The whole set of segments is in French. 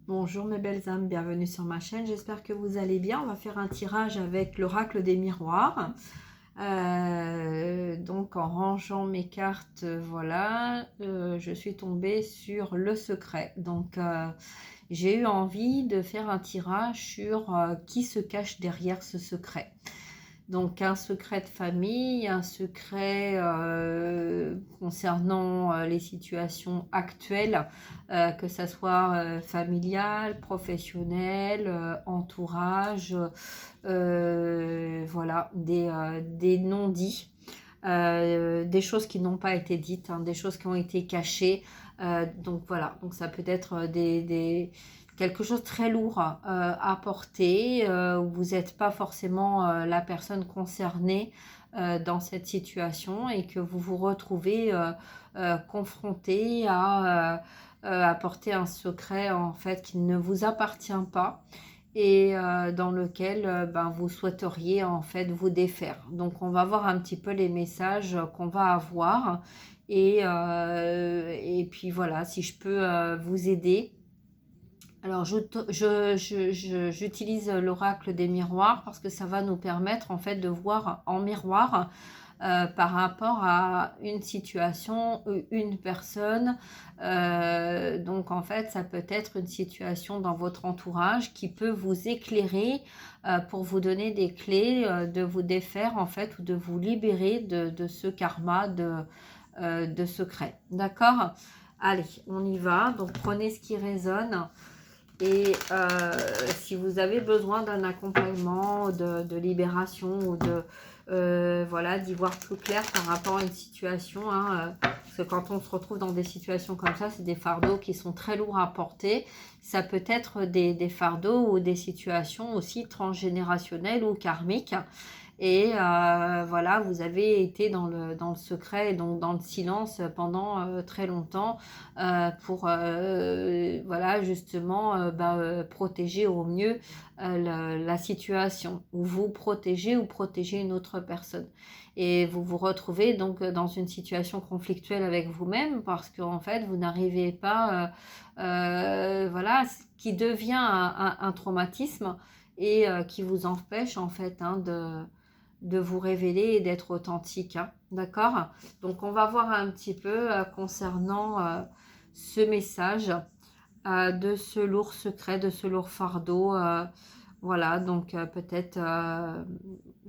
Bonjour mes belles âmes, bienvenue sur ma chaîne, j'espère que vous allez bien. On va faire un tirage avec l'oracle des miroirs. Donc en rangeant mes cartes, voilà, je suis tombée sur le secret. Donc j'ai eu envie de faire un tirage sur qui se cache derrière ce secret. Donc un secret de famille, un secret concernant les situations actuelles, que ça soit familial, professionnel, entourage, voilà, des non-dits, des choses qui n'ont pas été dites, hein, des choses qui ont été cachées. Donc voilà, donc ça peut être quelque chose de très lourd à porter, où vous n'êtes pas forcément la personne concernée dans cette situation et que vous vous retrouvez confronté à porter un secret en fait qui ne vous appartient pas et dans lequel ben, vous souhaiteriez en fait vous défaire. Donc on va voir un petit peu les messages qu'on va avoir et puis voilà, si je peux vous aider. Alors, j'utilise l'oracle des miroirs parce que ça va nous permettre en fait de voir en miroir par rapport à une situation ou une personne. Donc, en fait, ça peut être une situation dans votre entourage qui peut vous éclairer pour vous donner des clés de vous défaire en fait ou de vous libérer de ce karma de secret. D'accord? Allez, on y va. Donc, prenez ce qui résonne. Et si vous avez besoin d'un accompagnement, de libération ou voilà, d'y voir plus clair par rapport à une situation, hein, parce que quand on se retrouve dans des situations comme ça, c'est des fardeaux qui sont très lourds à porter. Ça peut être des fardeaux ou des situations aussi transgénérationnelles ou karmiques. Et voilà, vous avez été dans le secret et donc dans le silence pendant très longtemps pour voilà, justement protéger au mieux la situation, ou vous protéger ou protéger une autre personne. Et vous vous retrouvez donc dans une situation conflictuelle avec vous-même parce qu'en fait, vous n'arrivez pas, voilà, qui devient un traumatisme et qui vous empêche en fait hein, de vous révéler et d'être authentique. Hein, d'accord? Donc, on va voir un petit peu concernant ce message de ce lourd secret, de ce lourd fardeau. Voilà, donc peut-être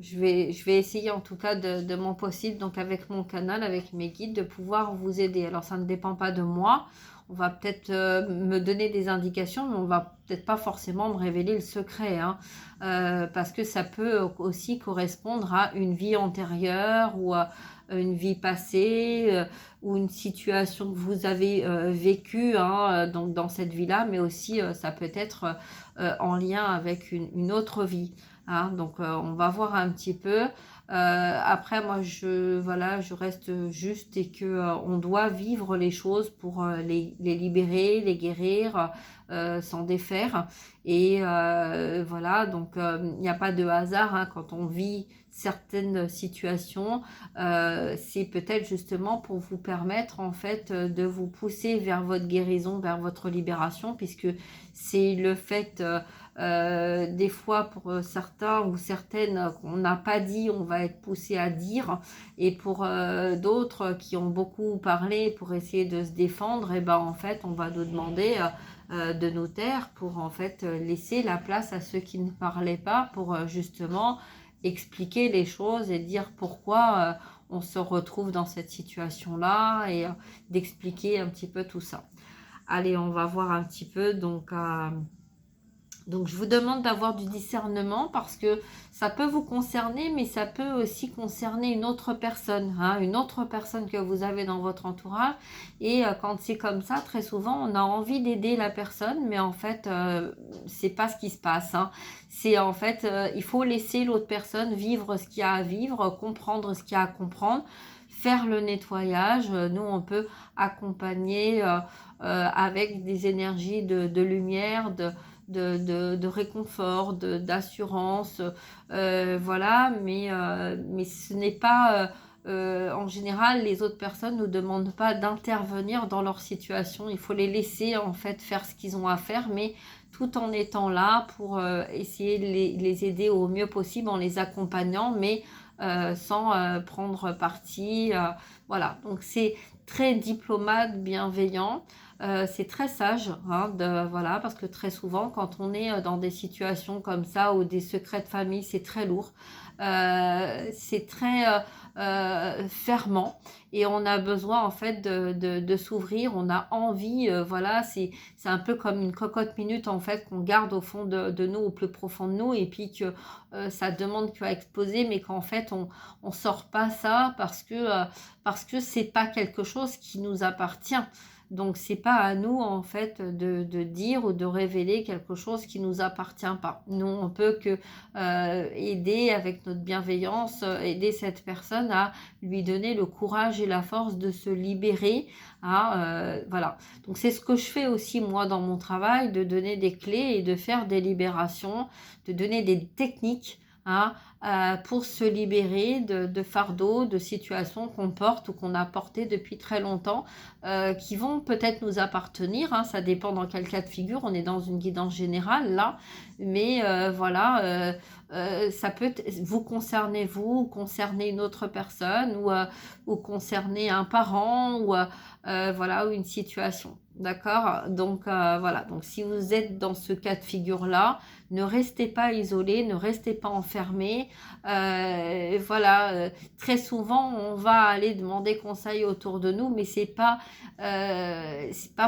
je vais essayer en tout cas de mon possible, donc avec mon canal, avec mes guides, de pouvoir vous aider. Alors, ça ne dépend pas de moi. On va peut-être me donner des indications, mais on va peut-être pas forcément me révéler le secret, hein, parce que ça peut aussi correspondre à une vie antérieure ou à une vie passée ou une situation que vous avez vécue hein, donc dans cette vie-là, mais aussi ça peut être en lien avec une autre vie. Hein, donc on va voir un petit peu. Après moi voilà, je reste juste et que on doit vivre les choses pour les libérer, les guérir, s'en défaire. Et voilà, donc il n'y a pas de hasard hein, quand on vit certaines situations. C'est peut-être justement pour vous permettre en fait de vous pousser vers votre guérison, vers votre libération, puisque c'est le fait des fois pour certains ou certaines qu'on n'a pas dit, on va être poussé à dire, et pour d'autres qui ont beaucoup parlé pour essayer de se défendre, et ben en fait on va nous demander de nous taire pour en fait laisser la place à ceux qui ne parlaient pas pour justement expliquer les choses et dire pourquoi on se retrouve dans cette situation-là et d'expliquer un petit peu tout ça. Allez, on va voir un petit peu donc je vous demande d'avoir du discernement parce que ça peut vous concerner, mais ça peut aussi concerner une autre personne, hein, une autre personne que vous avez dans votre entourage. Et quand c'est comme ça, très souvent, on a envie d'aider la personne, mais en fait, c'est pas ce qui se passe. Hein. C'est en fait, il faut laisser l'autre personne vivre ce qu'il y a à vivre, comprendre ce qu'il y a à comprendre, faire le nettoyage. Nous, on peut accompagner avec des énergies de lumière, de réconfort, d'assurance, voilà, mais ce n'est pas en général, les autres personnes ne nous demandent pas d'intervenir dans leur situation. Il faut les laisser en fait faire ce qu'ils ont à faire, mais tout en étant là pour essayer de les aider au mieux possible en les accompagnant, mais sans prendre parti. Voilà, donc c'est très diplomate, bienveillant. C'est très sage, hein, voilà, parce que très souvent, quand on est dans des situations comme ça, ou des secrets de famille, c'est très lourd, c'est très fermement, et on a besoin en fait de s'ouvrir, on a envie, voilà, c'est un peu comme une cocotte minute en fait qu'on garde au fond de nous, au plus profond de nous, et puis que ça demande qu'à exploser, mais qu'en fait on sort pas ça parce que c'est pas quelque chose qui nous appartient. Donc c'est pas à nous en fait de dire ou de révéler quelque chose qui nous appartient pas. Nous on peut que aider avec notre bienveillance, aider cette personne à lui donner le courage et la force de se libérer. Voilà. Donc c'est ce que je fais aussi moi dans mon travail, de donner des clés et de faire des libérations, de donner des techniques, hein, pour se libérer de fardeaux, de situations qu'on porte ou qu'on a portées depuis très longtemps, qui vont peut-être nous appartenir, hein, ça dépend dans quel cas de figure, on est dans une guidance générale là, mais voilà, ça peut vous concerner vous, ou concerner une autre personne, ou concerner un parent, ou voilà, ou une situation. D'accord, donc voilà, donc si vous êtes dans ce cas de figure là, ne restez pas isolé, ne restez pas enfermé. Voilà, très souvent on va aller demander conseil autour de nous, mais c'est pas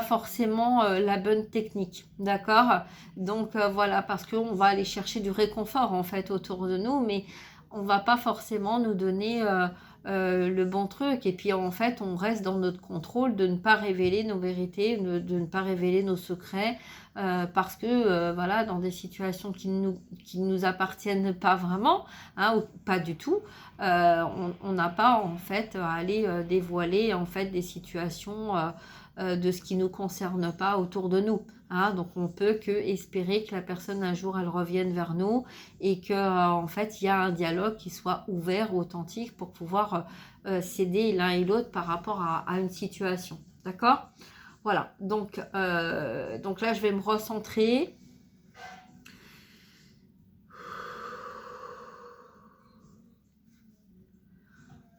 forcément la bonne technique, d'accord. Donc voilà, parce qu'on va aller chercher du réconfort en fait autour de nous, mais on va pas forcément nous donner le bon truc. Et puis en fait on reste dans notre contrôle de ne pas révéler nos vérités, de ne pas révéler nos secrets, parce que voilà, dans des situations qui nous appartiennent pas vraiment, hein, ou pas du tout, on n'a pas en fait à aller dévoiler en fait des situations de ce qui nous concerne pas autour de nous. Hein, donc on peut que espérer que la personne un jour elle revienne vers nous, et que en fait il y a un dialogue qui soit ouvert, authentique, pour pouvoir s'aider l'un et l'autre par rapport à une situation. D'accord? Voilà, donc là je vais me recentrer.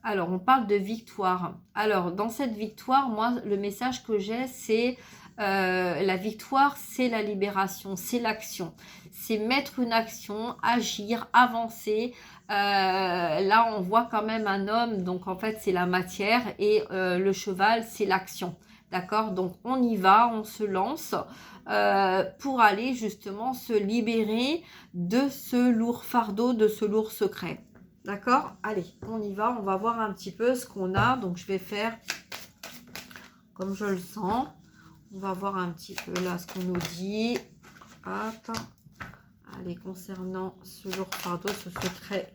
Alors, on parle de victoire. Alors, dans cette victoire, moi, le message que j'ai, c'est la victoire, c'est la libération, c'est l'action. C'est mettre une action, agir, avancer. Là, on voit quand même un homme, donc en fait, c'est la matière, et le cheval, c'est l'action. D'accord? Donc, on y va, on se lance pour aller justement se libérer de ce lourd fardeau, de ce lourd secret. D'accord? Allez, on y va. On va voir un petit peu ce qu'on a. Donc, je vais faire comme je le sens. On va voir un petit peu là ce qu'on nous dit. Hop. Allez, concernant ce lourd fardeau, ce secret.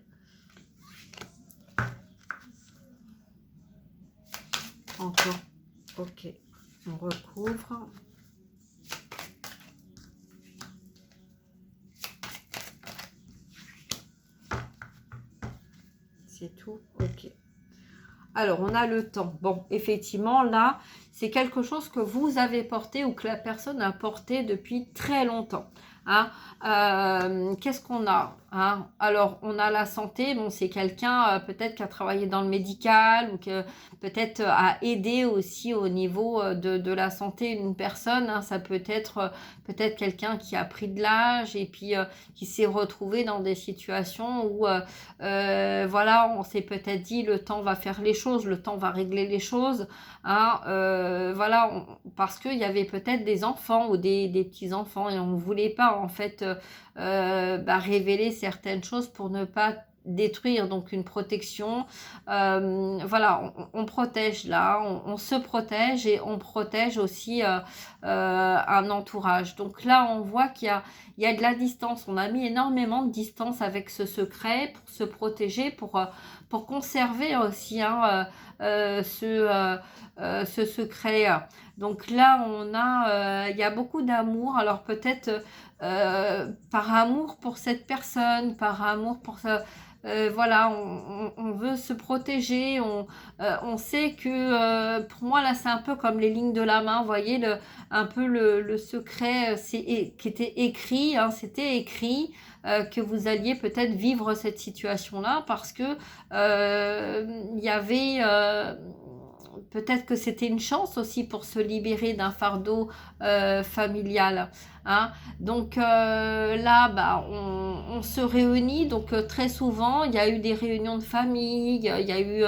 Encore. Ok. On recouvre. C'est tout. Ok. Alors, on a le temps. Bon, effectivement, là, c'est quelque chose que vous avez porté, ou que la personne a porté depuis très longtemps. Hein. Qu'est-ce qu'on a, hein? Alors, on a la santé. Bon, c'est quelqu'un peut-être qui a travaillé dans le médical, ou que peut-être a aidé aussi au niveau de la santé une personne. Hein. Ça peut être peut-être quelqu'un qui a pris de l'âge, et puis qui s'est retrouvé dans des situations où voilà, on s'est peut-être dit le temps va faire les choses, le temps va régler les choses. Hein, voilà, parce qu'il y avait peut-être des enfants ou des petits-enfants, et on ne voulait pas en fait révéler certaines choses pour ne pas détruire, donc une protection. Voilà, on protège là, on se protège, et on protège aussi un entourage. Donc là, on voit qu'il y a de la distance. On a mis énormément de distance avec ce secret pour se protéger, pour conserver aussi, hein, ce secret. Donc là, il y a beaucoup d'amour. Alors peut-être par amour pour cette personne, par amour voilà, on veut se protéger, on sait que, pour moi là c'est un peu comme les lignes de la main, vous voyez, un peu le secret qui était écrit, hein, c'était écrit, que vous alliez peut-être vivre cette situation-là parce que il y avait... peut-être que c'était une chance aussi pour se libérer d'un fardeau familial. Hein. Donc là, bah, on se réunit. Donc très souvent, il y a eu des réunions de famille, il y a eu,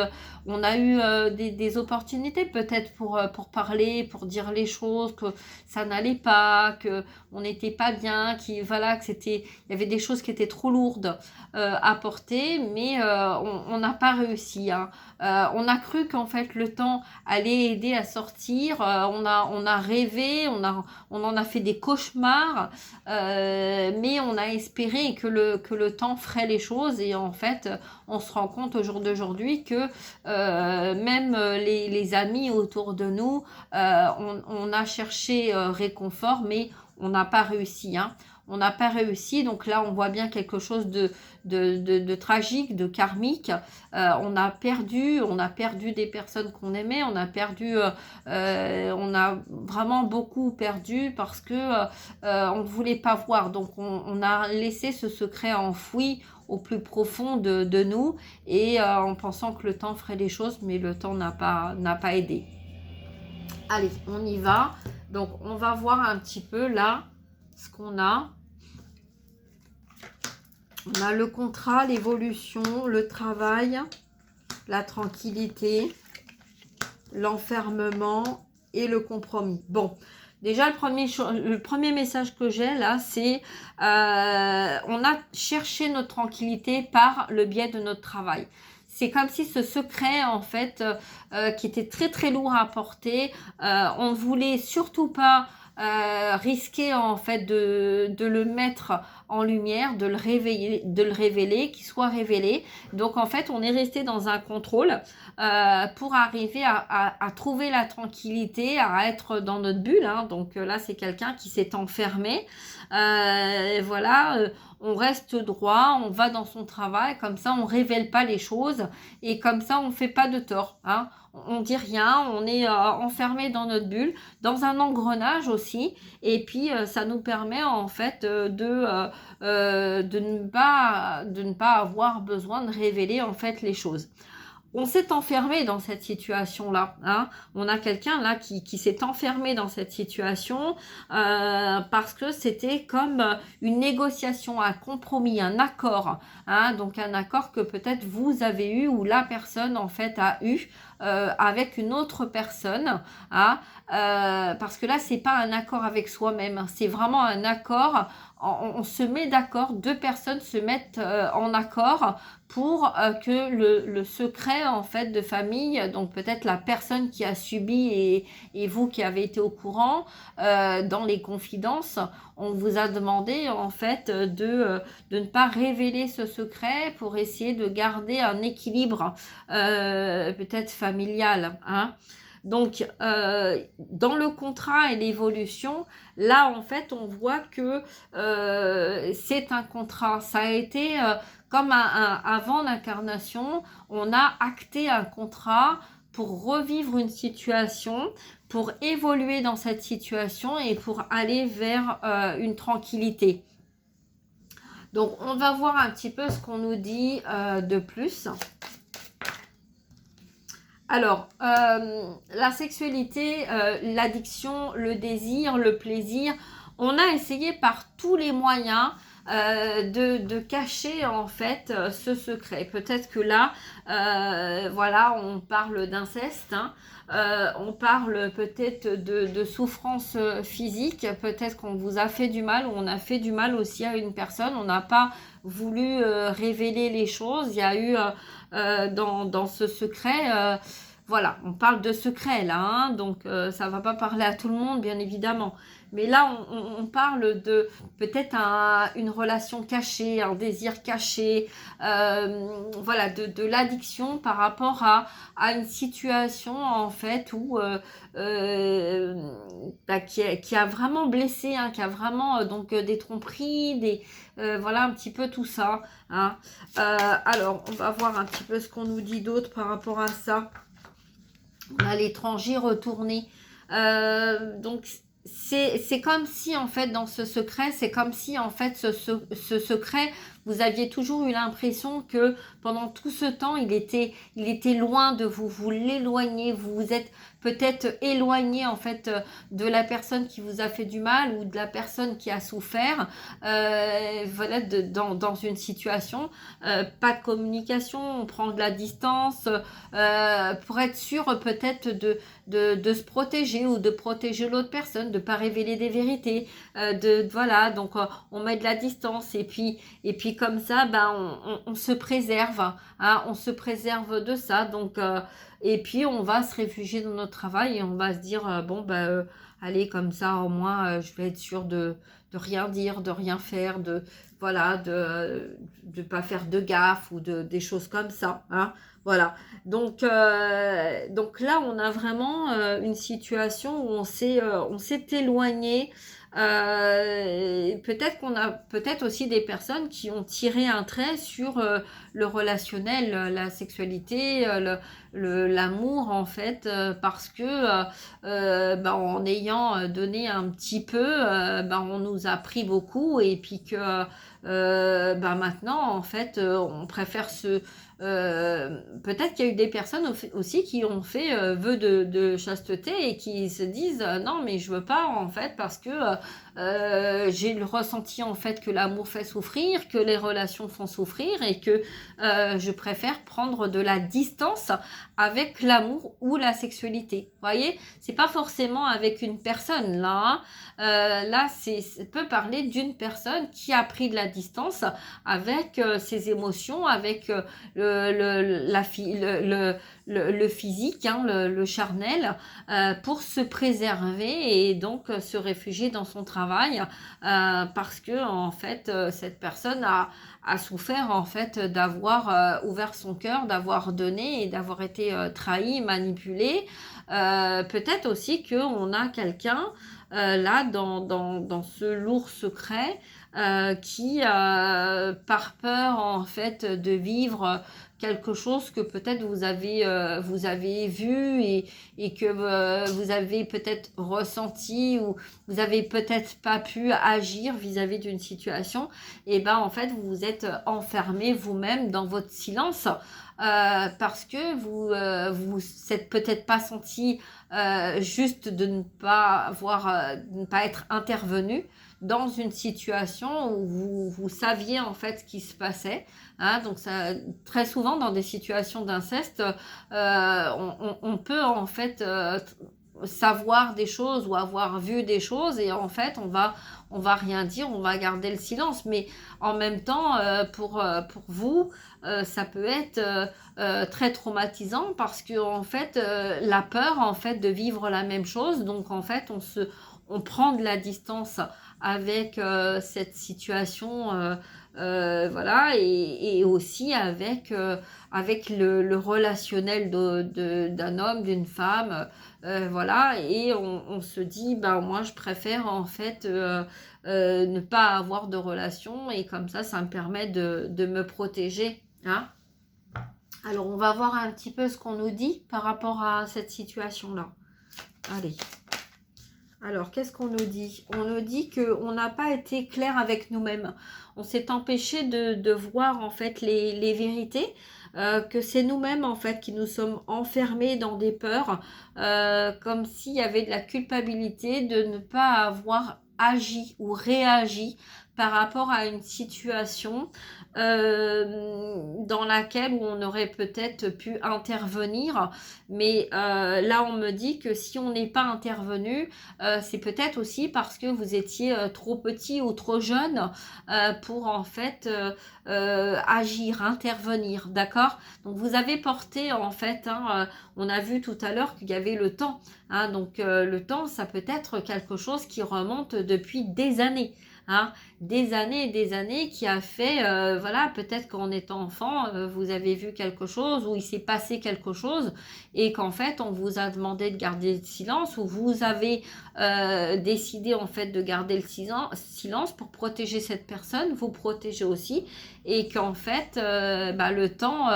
on a eu des opportunités peut-être pour parler, pour dire les choses, que ça n'allait pas, que on n'était pas bien, voilà, que il y avait des choses qui étaient trop lourdes à porter, mais on n'a pas réussi. Hein. On a cru qu'en fait le temps allait aider à sortir. On a rêvé, on en a fait des cauchemars, mais on a espéré que le temps ferait les choses. Et en fait, on se rend compte au jour d'aujourd'hui que même les amis autour de nous, on a cherché réconfort, mais on n'a pas réussi. Hein. On n'a pas réussi, donc là on voit bien quelque chose de tragique, de karmique. On a perdu des personnes qu'on aimait, on a vraiment beaucoup perdu parce que on ne voulait pas voir. Donc on a laissé ce secret enfoui au plus profond de nous et en pensant que le temps ferait les choses, mais le temps n'a pas aidé. Allez, on y va. Donc on va voir un petit peu là ce qu'on a. On a le contrat, l'évolution, le travail, la tranquillité, l'enfermement et le compromis. Bon, déjà le premier message que j'ai là, c'est on a cherché notre tranquillité par le biais de notre travail. C'est comme si ce secret, en fait, qui était très très lourd à porter, on ne voulait surtout pas risquer en fait de le mettre en lumière, de le révéler, qu'il soit révélé. Donc en fait, on est resté dans un contrôle pour arriver à trouver la tranquillité, à être dans notre bulle. Hein. Donc là, c'est quelqu'un qui s'est enfermé. Voilà, on reste droit, on va dans son travail, comme ça on révèle pas les choses et comme ça on fait pas de tort. Hein. On dit rien, on est enfermé dans notre bulle, dans un engrenage aussi, et puis ça nous permet en fait de ne pas avoir besoin de révéler en fait les choses. On s'est enfermé dans cette situation-là. Hein. On a quelqu'un là qui s'est enfermé dans cette situation parce que c'était comme une négociation, un compromis, un accord. Hein. Donc un accord que peut-être vous avez eu ou la personne en fait a eu avec une autre personne. Hein. Parce que là, c'est pas un accord avec soi-même. C'est vraiment un accord. On se met d'accord, deux personnes se mettent en accord pour que le secret en fait de famille, donc peut-être la personne qui a subi et vous qui avez été au courant dans les confidences, on vous a demandé en fait de ne pas révéler ce secret pour essayer de garder un équilibre peut-être familial. Hein. Donc, dans le contrat et l'évolution, là, en fait, on voit que c'est un contrat. Ça a été comme avant l'incarnation, on a acté un contrat pour revivre une situation, pour évoluer dans cette situation et pour aller vers une tranquillité. Donc, on va voir un petit peu ce qu'on nous dit de plus. Alors, la sexualité, l'addiction, le désir, le plaisir, on a essayé par tous les moyens de cacher en fait ce secret. Peut-être que là, voilà, on parle d'inceste, hein, on parle peut-être de souffrance physique, peut-être qu'on vous a fait du mal ou on a fait du mal aussi à une personne, on n'a pas voulu révéler les choses, il y a eu dans ce secret... voilà, on parle de secret là, hein, donc ça va pas parler à tout le monde bien évidemment. Mais là, on parle de peut-être une relation cachée, un désir caché, voilà, de l'addiction par rapport à une situation en fait où qui a vraiment blessé, hein, qui a vraiment donc des tromperies, voilà un petit peu tout ça. Hein. Alors, on va voir un petit peu ce qu'on nous dit d'autre par rapport à ça. On a l'étranger retourné. Donc, c'est comme si, en fait, dans ce secret, c'est comme si, en fait, ce secret, vous aviez toujours eu l'impression que pendant tout ce temps, il était loin de vous, vous l'éloignez, vous vous êtes peut-être éloigné, en fait, de la personne qui vous a fait du mal ou de la personne qui a souffert, voilà, dans une situation, pas de communication, on prend de la distance, pour être sûr peut-être de se protéger ou de protéger l'autre personne, de pas révéler des vérités, voilà, donc on met de la distance et puis comme ça, ben on se préserve, hein, on se préserve de ça, donc et puis on va se réfugier dans notre travail et on va se dire bon ben allez comme ça au moins je vais être sûre de rien dire, de rien faire, de voilà, de pas faire de gaffe ou des choses comme ça, hein. Voilà, donc là on a vraiment une situation où on s'est éloigné. Peut-être qu'on a peut-être aussi des personnes qui ont tiré un trait sur le relationnel, la sexualité, l'amour en fait, parce que en ayant donné un petit peu, on nous a pris beaucoup et puis que maintenant en fait on préfère peut-être qu'il y a eu des personnes aussi qui ont fait vœu de chasteté et qui se disent non mais je veux pas en fait parce que j'ai le ressenti en fait que l'amour fait souffrir, que les relations font souffrir et que je préfère prendre de la distance avec l'amour ou la sexualité. Vous voyez, c'est pas forcément avec une personne là. Là, ça peut parler d'une personne qui a pris de la distance avec ses émotions, avec le physique, hein, le charnel, pour se préserver et donc se réfugier dans son travail parce que en fait cette personne a souffert en fait d'avoir ouvert son cœur, d'avoir donné et d'avoir été trahi, manipulé. Peut-être aussi qu'on a quelqu'un là dans ce lourd secret qui par peur en fait de vivre quelque chose que peut-être vous avez vu et que vous avez peut-être ressenti ou vous avez peut-être pas pu agir vis-à-vis d'une situation, et ben en fait vous vous êtes enfermé vous-même dans votre silence parce que vous êtes peut-être pas senti juste de ne pas de ne pas être intervenu dans une situation où vous saviez en fait ce qui se passait. Hein, donc ça, très souvent dans des situations d'inceste, on peut en fait savoir des choses ou avoir vu des choses et en fait on va rien dire, on va garder le silence, mais en même temps pour vous ça peut être très traumatisant parce que en fait la peur en fait de vivre la même chose, donc en fait on prend de la distance avec cette situation voilà et aussi avec le relationnel d'un homme, d'une femme, voilà, et on se dit ben moi je préfère en fait ne pas avoir de relation et comme ça me permet de me protéger, hein. Alors on va voir un petit peu ce qu'on nous dit par rapport à cette situation là. Allez. Alors, qu'est-ce qu'on nous dit? On nous dit qu'on n'a pas été clair avec nous-mêmes. On s'est empêché de voir en fait les vérités, que c'est nous-mêmes en fait qui nous sommes enfermés dans des peurs, comme s'il y avait de la culpabilité de ne pas avoir agi ou réagi par rapport à une situation dans laquelle où on aurait peut-être pu intervenir, mais là on me dit que si on n'est pas intervenu, c'est peut-être aussi parce que vous étiez trop petit ou trop jeune pour en fait agir, intervenir, d'accord? Donc vous avez porté en fait, hein, on a vu tout à l'heure qu'il y avait le temps, hein, donc le temps ça peut être quelque chose qui remonte depuis des années. Hein, des années et des années qui a fait, voilà, peut-être qu'en étant enfant, vous avez vu quelque chose ou il s'est passé quelque chose et qu'en fait, on vous a demandé de garder le silence ou vous avez décidé en fait de garder le silence pour protéger cette personne, vous protéger aussi et qu'en fait, le temps,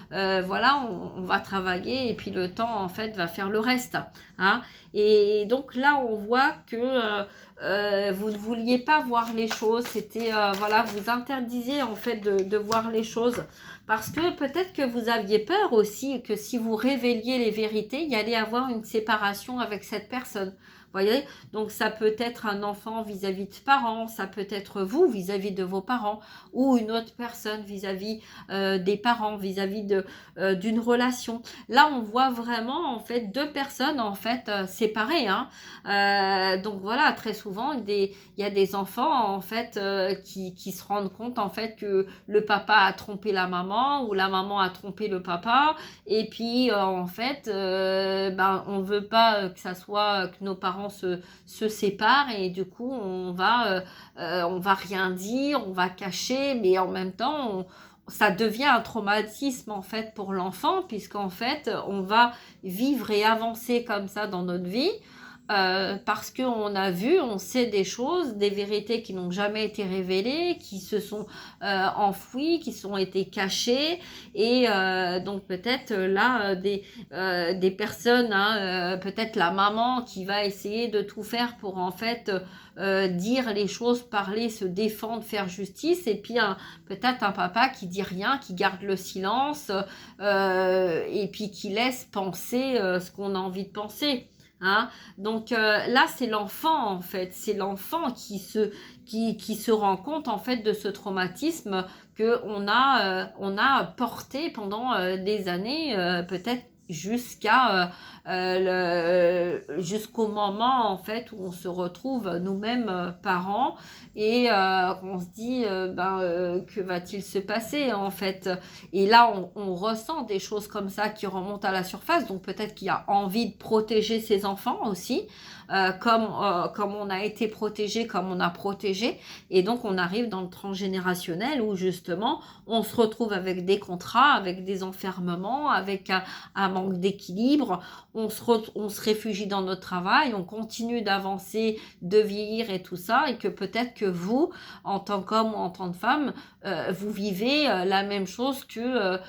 voilà, on va travailler et puis le temps en fait va faire le reste. Hein, et donc là, on voit que vous ne vouliez pas voir les choses, c'était voilà, vous interdisiez en fait de voir les choses parce que peut-être que vous aviez peur aussi que si vous révéliez les vérités, il y allait avoir une séparation avec cette personne. Vous voyez, donc ça peut être un enfant vis-à-vis de parents, ça peut être vous vis-à-vis de vos parents ou une autre personne vis-à-vis des parents, vis-à-vis d'une relation. Là, on voit vraiment en fait deux personnes en fait séparées. Hein. Donc voilà, très souvent, il y a des enfants en fait qui se rendent compte en fait que le papa a trompé la maman ou la maman a trompé le papa et puis en fait on veut pas que ça soit que nos parents se séparent et du coup on va rien dire, on va cacher, mais en même temps ça devient un traumatisme en fait pour l'enfant puisqu'en fait on va vivre et avancer comme ça dans notre vie parce qu'on a vu, on sait des choses, des vérités qui n'ont jamais été révélées, qui se sont enfouies, qui sont été cachées, et donc peut-être là des personnes, hein, peut-être la maman qui va essayer de tout faire pour en fait dire les choses, parler, se défendre, faire justice, et puis peut-être un papa qui dit rien, qui garde le silence, et puis qui laisse penser ce qu'on a envie de penser. Hein, donc là c'est l'enfant en fait, c'est l'enfant qui se rend compte en fait de ce traumatisme que on a porté pendant des années, peut-être jusqu'au moment en fait où on se retrouve nous-mêmes parents et on se dit que va-t-il se passer en fait, et là on ressent des choses comme ça qui remontent à la surface, donc peut-être qu'il y a envie de protéger ses enfants aussi, comme on a été protégé, comme on a protégé, et donc on arrive dans le transgénérationnel où justement on se retrouve avec des contrats, avec des enfermements, avec un manque d'équilibre, on se réfugie dans notre travail, on continue d'avancer, de vieillir et tout ça, et que peut-être que vous, en tant qu'homme ou en tant que femme, vous vivez la même chose que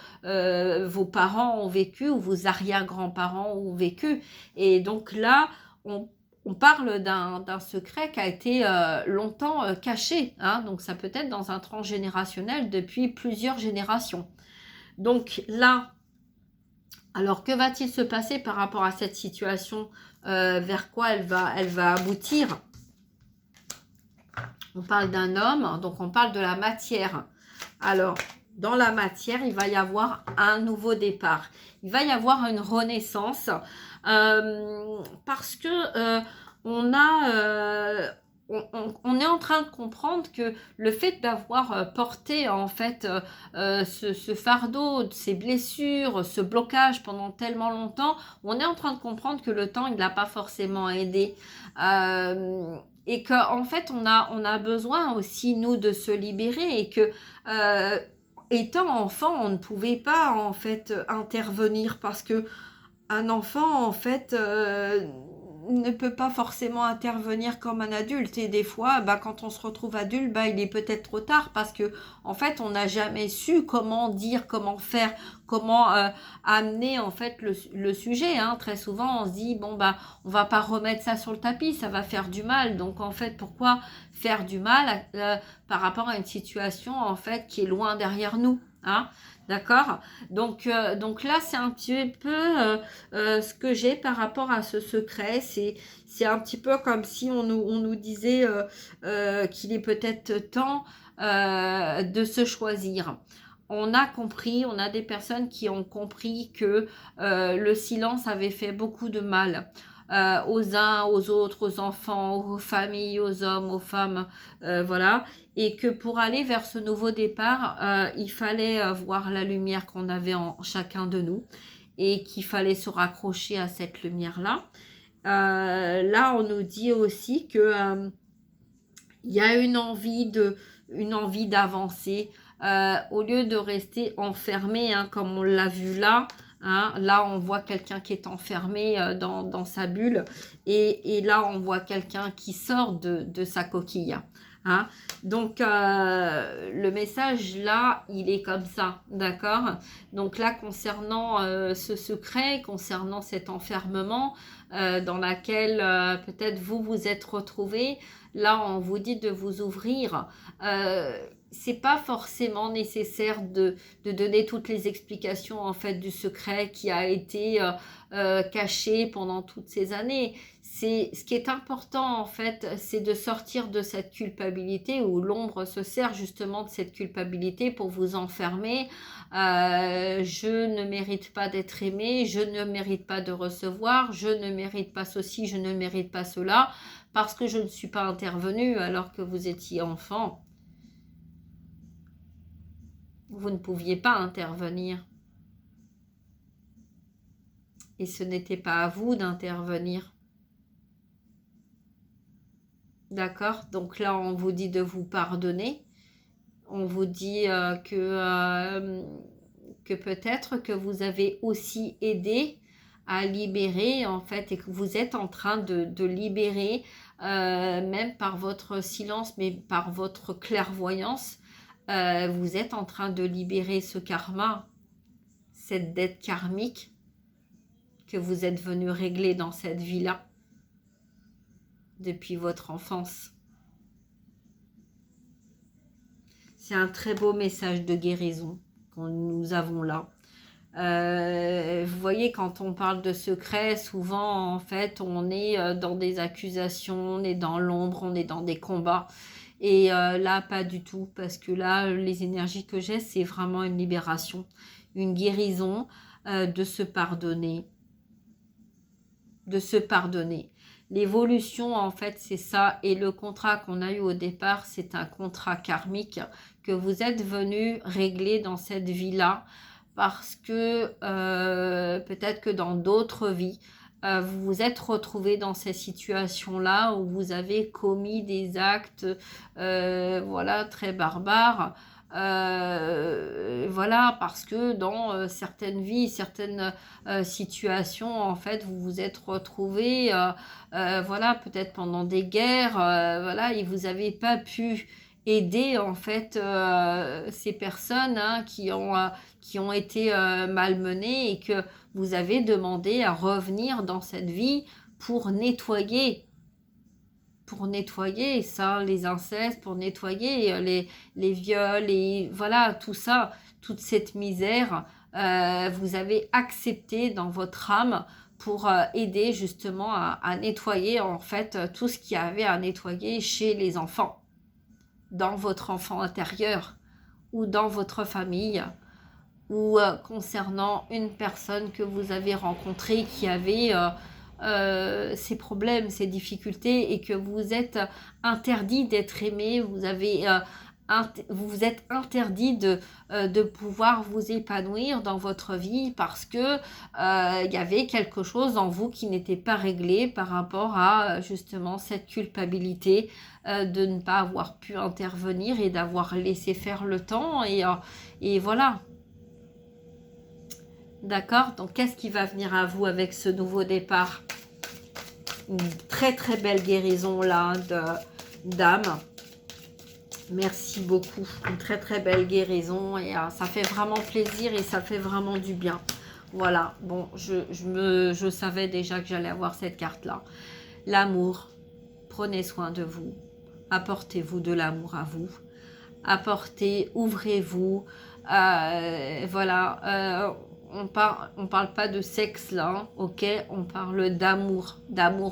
vos parents ont vécu ou vos arrière-grands-parents ont vécu. Et donc là, on parle d'un secret qui a été longtemps caché. Hein, donc ça peut être dans un transgénérationnel depuis plusieurs générations. Donc là, alors que va-t-il se passer par rapport à cette situation, vers quoi elle va aboutir? On parle d'un homme, donc on parle de la matière. Alors, dans la matière, il va y avoir un nouveau départ. Il va y avoir une renaissance parce que on est en train de comprendre que le fait d'avoir porté en fait ce fardeau, ces blessures, ce blocage pendant tellement longtemps, on est en train de comprendre que le temps il n'a pas forcément aidé. Et qu'en fait on a besoin aussi nous de se libérer, et que étant enfant on ne pouvait pas en fait intervenir parce que un enfant en fait ne peut pas forcément intervenir comme un adulte, et des fois quand on se retrouve adulte il est peut-être trop tard parce que en fait on n'a jamais su comment dire, comment faire, comment amener en fait le sujet. Hein. Très souvent on se dit on va pas remettre ça sur le tapis, ça va faire du mal, donc en fait pourquoi faire du mal par rapport à une situation en fait qui est loin derrière nous. Hein, d'accord? Donc là, c'est un petit peu ce que j'ai par rapport à ce secret. C'est un petit peu comme si on nous disait qu'il est peut-être temps de se choisir. On a compris, on a des personnes qui ont compris que le silence avait fait beaucoup de mal aux uns, aux autres, aux enfants, aux familles, aux hommes, aux femmes, voilà. Et que pour aller vers ce nouveau départ, il fallait voir la lumière qu'on avait en chacun de nous et qu'il fallait se raccrocher à cette lumière-là. Là, on nous dit aussi que il y a une envie d'avancer au lieu de rester enfermé, hein, comme on l'a vu là. Hein, là, on voit quelqu'un qui est enfermé dans sa bulle et là, on voit quelqu'un qui sort de sa coquille. Hein. Donc, le message là, il est comme ça, d'accord? Donc là, concernant ce secret, concernant cet enfermement dans laquelle peut-être vous vous êtes retrouvé, là, on vous dit de vous ouvrir. C'est pas forcément nécessaire de donner toutes les explications en fait du secret qui a été caché pendant toutes ces années. C'est ce qui est important en fait, c'est de sortir de cette culpabilité où l'ombre se sert justement de cette culpabilité pour vous enfermer. Je ne mérite pas d'être aimé, je ne mérite pas de recevoir, je ne mérite pas ceci, je ne mérite pas cela parce que je ne suis pas intervenue alors que vous étiez enfant. Vous ne pouviez pas intervenir. Et ce n'était pas à vous d'intervenir. D'accord? Donc là, on vous dit de vous pardonner. On vous dit que peut-être que vous avez aussi aidé à libérer, en fait, et que vous êtes en train de libérer, même par votre silence, mais par votre clairvoyance, vous êtes en train de libérer ce karma, cette dette karmique que vous êtes venu régler dans cette vie-là depuis votre enfance. C'est un très beau message de guérison que nous avons là. Vous voyez, quand on parle de secret, souvent, en fait, on est dans des accusations, on est dans l'ombre, on est dans des combats. Et là, pas du tout, parce que là, les énergies que j'ai, c'est vraiment une libération, une guérison, de se pardonner. De se pardonner. L'évolution, en fait, c'est ça. Et le contrat qu'on a eu au départ, c'est un contrat karmique que vous êtes venu régler dans cette vie-là. Parce que peut-être que dans d'autres vies, vous vous êtes retrouvé dans ces situations-là où vous avez commis des actes voilà, très barbares. Voilà, parce que dans certaines vies, certaines situations, en fait, vous vous êtes retrouvé, voilà, peut-être pendant des guerres, voilà, et vous n'avez pas pu aider, en fait, ces personnes hein, qui ont été malmenées et que vous avez demandé à revenir dans cette vie pour nettoyer ça, les incestes, pour nettoyer les viols et voilà, tout ça, toute cette misère, vous avez accepté dans votre âme pour aider justement à nettoyer en fait tout ce qu'il y avait à nettoyer chez les enfants, dans votre enfant intérieur ou dans votre famille ou concernant une personne que vous avez rencontrée qui avait ces problèmes, ces difficultés et que vous êtes interdit d'être aimé, vous vous êtes interdit de pouvoir vous épanouir dans votre vie parce que il y avait quelque chose en vous qui n'était pas réglé par rapport à justement cette culpabilité de ne pas avoir pu intervenir et d'avoir laissé faire le temps et voilà. D'accord? Donc, qu'est-ce qui va venir à vous avec ce nouveau départ? Une très, très belle guérison, là, d'âme. Merci beaucoup. Une très, très belle guérison. Et ça fait vraiment plaisir et ça fait vraiment du bien. Voilà. Bon, je savais déjà que j'allais avoir cette carte-là. L'amour. Prenez soin de vous. Apportez-vous de l'amour à vous. Apportez, ouvrez-vous. Voilà, on parle pas de sexe là, hein, ok, on parle d'amour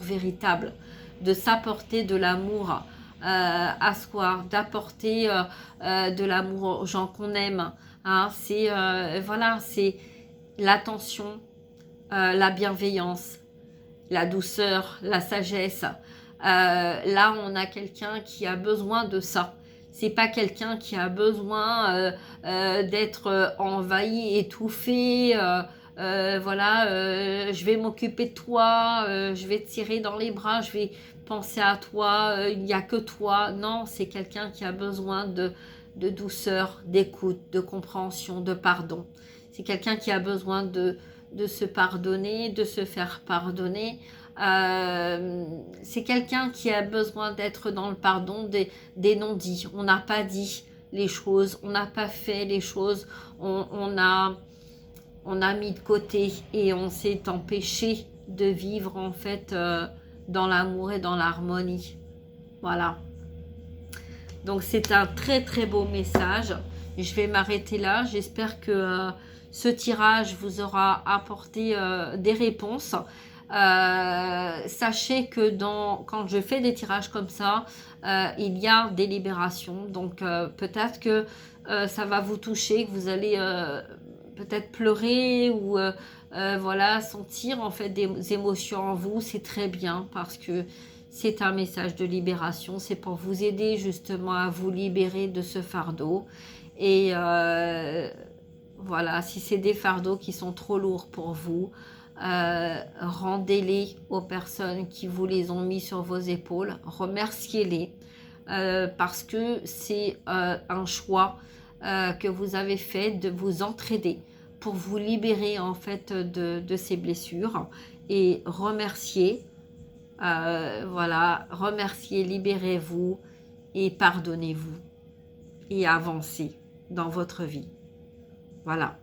véritable, de s'apporter de l'amour à soi, d'apporter de l'amour aux gens qu'on aime, hein, c'est voilà, c'est l'attention, la bienveillance, la douceur, la sagesse. Là, on a quelqu'un qui a besoin de ça. C'est pas quelqu'un qui a besoin d'être envahi, étouffé. Voilà, je vais m'occuper de toi, je vais te tirer dans les bras, je vais penser à toi, il n'y a que toi. Non, c'est quelqu'un qui a besoin de douceur, d'écoute, de compréhension, de pardon. C'est quelqu'un qui a besoin de se pardonner, de se faire pardonner. C'est quelqu'un qui a besoin d'être dans le pardon des non-dits. On n'a pas dit les choses, on n'a pas fait les choses, on a mis de côté et on s'est empêché de vivre en fait dans l'amour et dans l'harmonie. Voilà. Donc c'est un très très beau message. Je vais m'arrêter là. J'espère que ce tirage vous aura apporté des réponses. Sachez que quand je fais des tirages comme ça, il y a des libérations. Donc peut-être que ça va vous toucher, que vous allez peut-être pleurer ou voilà, sentir en fait des émotions en vous. C'est très bien parce que c'est un message de libération. C'est pour vous aider justement à vous libérer de ce fardeau. Et voilà, si c'est des fardeaux qui sont trop lourds pour vous, rendez-les aux personnes qui vous les ont mis sur vos épaules. Remerciez-les parce que c'est un choix que vous avez fait de vous entraider pour vous libérer en fait de ces blessures. Et remerciez, voilà, remerciez, libérez-vous et pardonnez-vous et avancez dans votre vie. Voilà.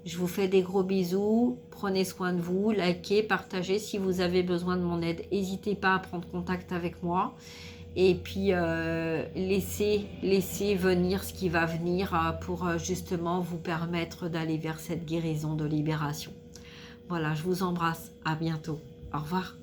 Je vous fais des gros bisous. Prenez soin de vous. Likez, partagez. Si vous avez besoin de mon aide, n'hésitez pas à prendre contact avec moi. Et puis, laissez venir ce qui va venir pour justement vous permettre d'aller vers cette guérison de libération. Voilà, je vous embrasse. À bientôt. Au revoir.